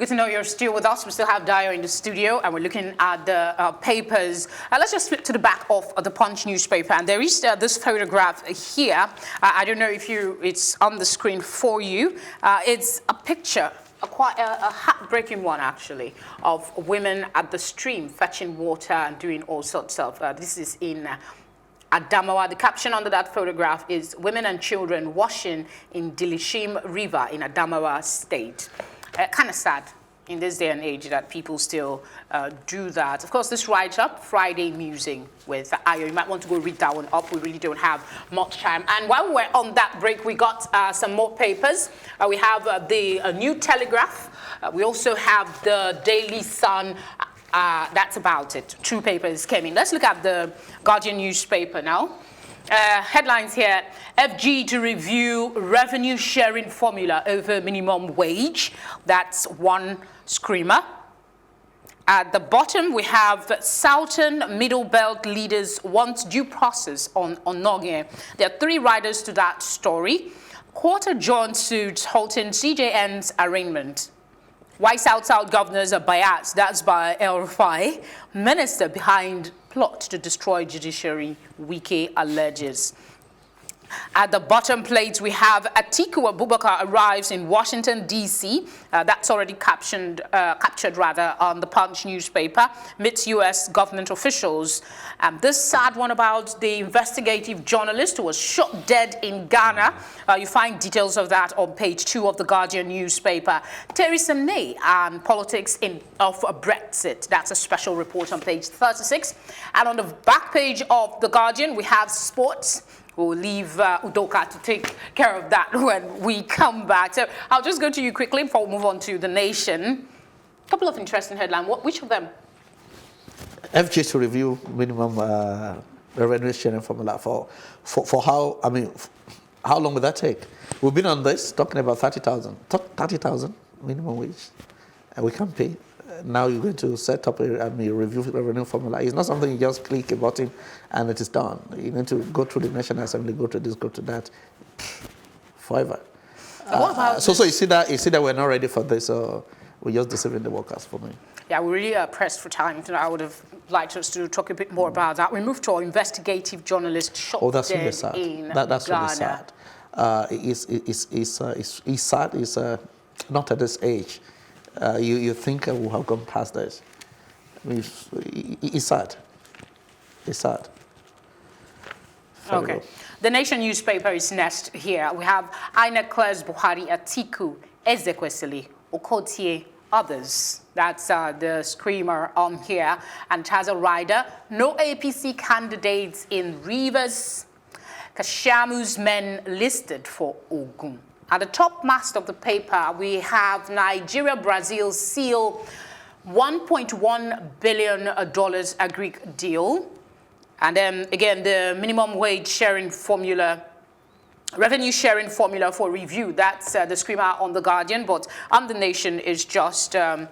good to know you're still with us. We still have Dio in the studio, and we're looking at the papers. Let's just flip to the back of the Punch newspaper, and there is this photograph here. I don't know if it's on the screen for you. It's a picture, quite a heartbreaking one, actually, of women at the stream fetching water and doing all sorts of. This is in Adamawa. The caption under that photograph is "Women and children washing in Dilishim River in Adamawa State." Kind of sad in this day and age that people still do that. Of course, this write-up, Friday Musing with Ayo. You might want to go read that one up. We really don't have much time. And while we're on that break, we got some more papers. We have the New Telegraph. We also have the Daily Sun. That's about it. 2 papers came in. Let's look at the Guardian newspaper now. Headlines here: FG to review revenue sharing formula over minimum wage. That's one screamer. At the bottom, we have Southern Middle Belt leaders want due process on Onogie. There are 3 riders to that story. Quarter John suits halting CJN's arraignment. Why South governors are biased, that's by El Rufai. Minister behind plot to destroy judiciary, Wike alleges. At the bottom plate, we have Atiku Abubakar arrives in Washington, D.C. That's already captured on the Punch newspaper. Meets U.S. government officials. This sad one about the investigative journalist who was shot dead in Ghana. You find details of that on page 2 of the Guardian newspaper. Theresa May and politics of Brexit. That's a special report on page 36. And on the back page of the Guardian, we have sports. We'll leave Udoka to take care of that when we come back. So I'll just go to you quickly before we move on to The Nation. A couple of interesting headlines. Which of them? FG to review minimum revenue sharing formula for how, I mean, how long will that take? We've been on this talking about 30,000 minimum wage, and we can't pay. Now you're going to set up a review revenue formula. It's not something you just click a button and it is done. You need to go through the National Assembly, go to this, go to that, forever. So you see that we're not ready for this. So we're just deceiving the workers for me. Yeah, we're really pressed for time. I would have liked us to talk a bit more about that. We move to our investigative journalist shot that's dead really sad. In That's Ghana. really sad. It's sad. It's not at this age. You think we have gone past this. I mean, it's sad. It's sad. Okay. The Nation newspaper is next here. We have INEC clears Buhari, Atiku, Ezekwesili, Okotie, others. That's the screamer on here. And it has a rider. No APC candidates in Rivers. Kashamu's men listed for Ogun. At the top mast of the paper, we have Nigeria-Brazil seal $1.1 billion agri deal. And then, again, the minimum wage sharing formula, revenue sharing formula for review. That's the screamer on The Guardian, but on The Nation is just on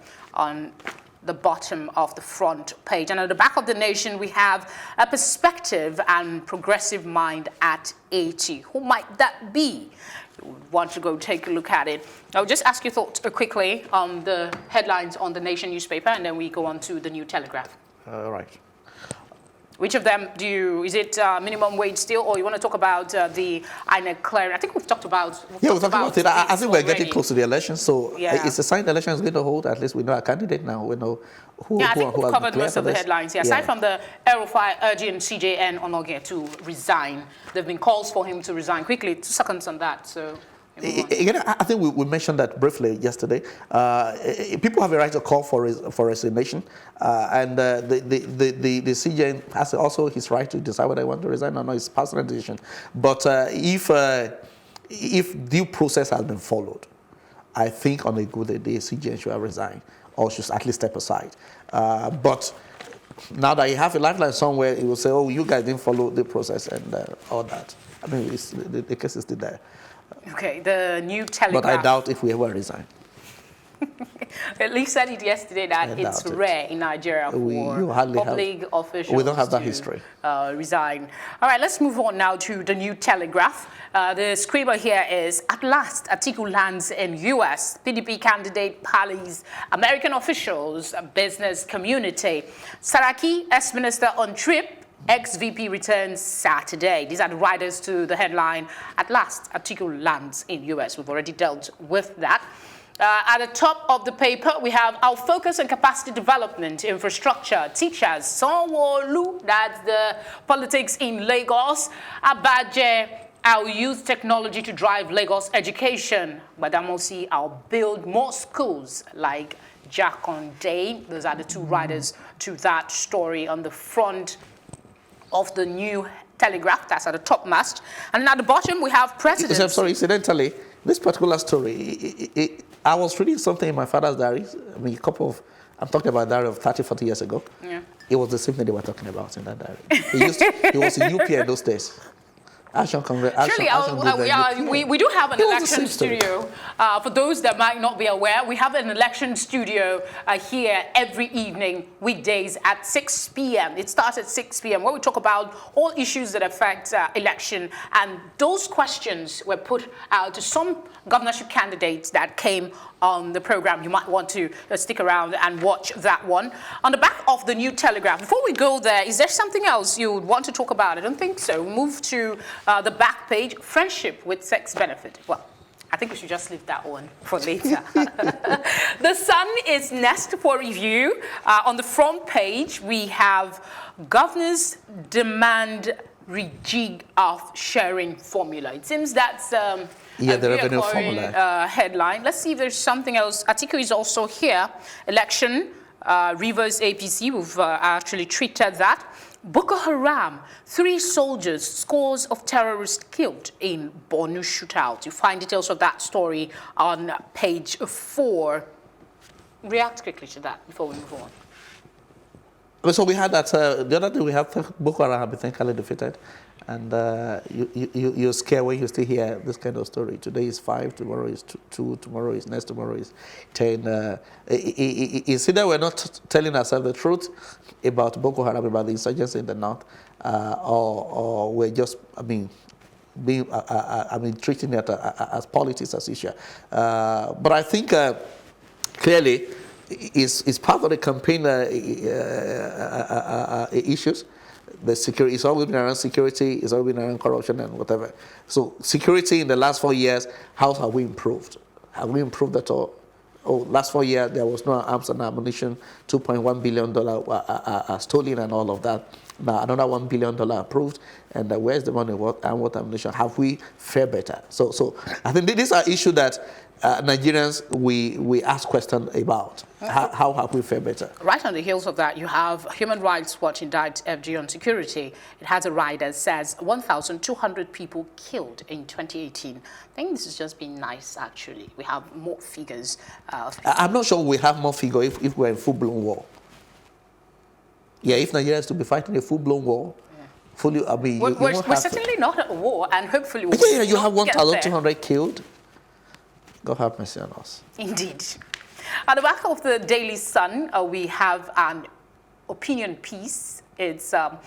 the bottom of the front page. And at the back of The Nation, we have a perspective and progressive mind at 80. Who might that be? You want to go take a look at it. I'll just ask your thoughts quickly on the headlines on The Nation newspaper, and then we go on to the New Telegraph. All right. Which of them is it minimum wage still, or you want to talk about the INEC clearing? I think we've talked about it. I think we're getting close to the election, so yeah. It's a sign the election is going to hold. At least we know our candidate now. We know who I think we've covered most of the headlines here. Aside from the El Rufai urging CJN Onogie to resign, there have been calls for him to resign. Quickly, 2 seconds on that. So. Again, I think we mentioned that briefly yesterday. People have a right to call for resignation, and the CJN has also his right to decide whether they want to resign or not. It's personal decision. But if due process has been followed, I think on a good day, the CJN should have resigned or should at least step aside. But now that you have a lifeline somewhere, it will say, "Oh, you guys didn't follow the process," and all that. I mean, the case is still there. Okay, the New Telegraph. But I doubt if we ever resign. At least said it yesterday that I it's doubt it. rare in Nigeria for You hardly have- public officials we don't have that to, history. Resign. All right, let's move on now to the New Telegraph. The scribble here is, at last, Atiku lands in U.S. PDP candidate parleys American officials, business community. Saraki, ex-minister on trip. Ex-VP returns Saturday. These are the riders to the headline, at last, Atiku lands in U.S. We've already dealt with that. At the top of the paper, we have our focus on capacity development, infrastructure, teachers, Sanwo-Olu, that's the politics in Lagos, Abaje, our youth technology to drive Lagos education, Badamosi, I'll build more schools like Jakonde. Those are the two riders to that story on the front of the New Telegraph, that's at the top mast. And then at the bottom, we have presidents. I'm sorry, incidentally, this particular story, I was reading something in my father's diary. I mean, I'm talking about a diary of 30, 40 years ago. Yeah. It was the same thing they were talking about in that diary. He was in UPA in those days. Action Congress. Surely, we do have an It was the election same story. studio. For those that might not be aware, we have an election studio here every evening, weekdays at 6 p.m. It starts at 6 p.m. where we talk about all issues that affect election. And those questions were put out to some governorship candidates that came on the program. You might want to stick around and watch that one. On the back of the New Telegraph, before we go there, is there something else you would want to talk about? I don't think so. We'll move to the back page, friendship with sex benefit. Well, I think we should just leave that one for later. The Sun is next for review. On the front page, we have governors demand rejig of sharing formula. It seems that's the revenue formula headline. Let's see if there's something else. Atiku is also here. Election, Rivers APC, we've actually treated that. Boko Haram, 3 soldiers, scores of terrorists killed in Borno shootout. You find details of that story on page 4. React quickly to that before we move on. So we had that, the other day we had Boko Haram have been thankfully defeated. And you're scared when you still hear this kind of story. Today is 5, tomorrow is 2, tomorrow is 10. It's either we're not telling ourselves the truth about Boko Haram, about the insurgency in the north, or we're just, treating it as politics as issue. But I think clearly it's part of the campaign issues. The security, it's always been around security, it's always been around corruption and whatever. So security in the last 4 years, how have we improved? Have we improved at all? Oh, last 4 years, there was no arms and ammunition, $2.1 billion stolen and all of that. Now, another $1 billion approved, and where's the money and what ammunition? Have we fared better? So I think these are issues that Nigerians, we ask questions about. How have we fared better? Right on the heels of that, you have Human Rights Watch indicts FG on security. It has a write that says 1,200 people killed in 2018. I think this has just been nice, actually. We have more figures. I'm not sure we have more figures if we're in full-blown war. Yeah, if Nigeria is to be fighting a full-blown war, we're certainly not at war, and hopefully we'll yeah, you have 1,200 killed. God have mercy on us. Indeed. At the back of the Daily Sun, we have an opinion piece. It's a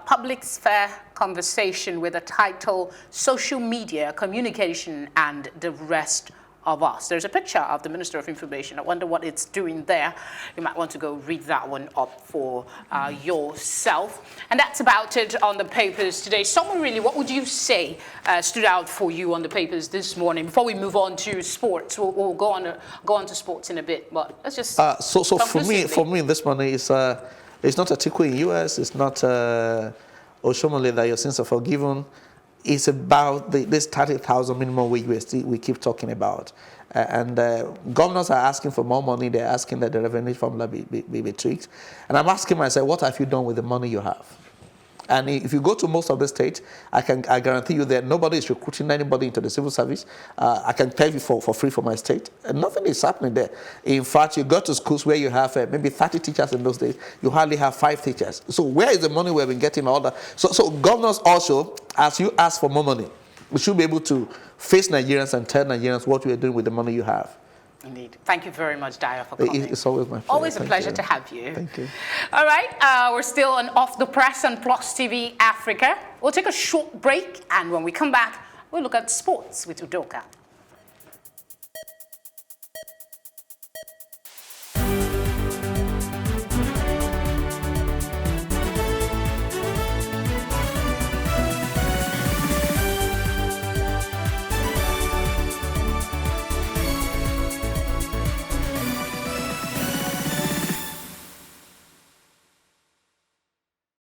public sphere conversation with the title, Social Media, Communication, and the Rest of Us. There's a picture of the Minister of Information. I wonder what it's doing there. You might want to go read that one up for yourself. And that's about it on the papers today. Someone really, what would you say stood out for you on the papers this morning? Before we move on to sports, we'll go on to sports in a bit. But let's just so for me, this morning is it's not Atiku in US. It's not Oshomole that your sins are forgiven. It's about this 30,000 minimum wage we keep talking about. And governors are asking for more money. They're asking that the revenue formula be tweaked. And I'm asking myself, what have you done with the money you have? And if you go to most of the states, I guarantee you that nobody is recruiting anybody into the civil service. I can tell you for free for my state. And nothing is happening there. In fact, you go to schools where you have maybe 30 teachers in those days. You hardly have 5 teachers. So where is the money we've been getting all that? So governors also, as you ask for more money, we should be able to face Nigerians and tell Nigerians what we are doing with the money you have. Indeed. Thank you very much, Dio, for coming. It's always my pleasure. Always a Thank pleasure you. to have you. Thank you. All right, we're still on Off the Press on Plus TV Africa. We'll take a short break, and when we come back, we'll look at sports with Udoka.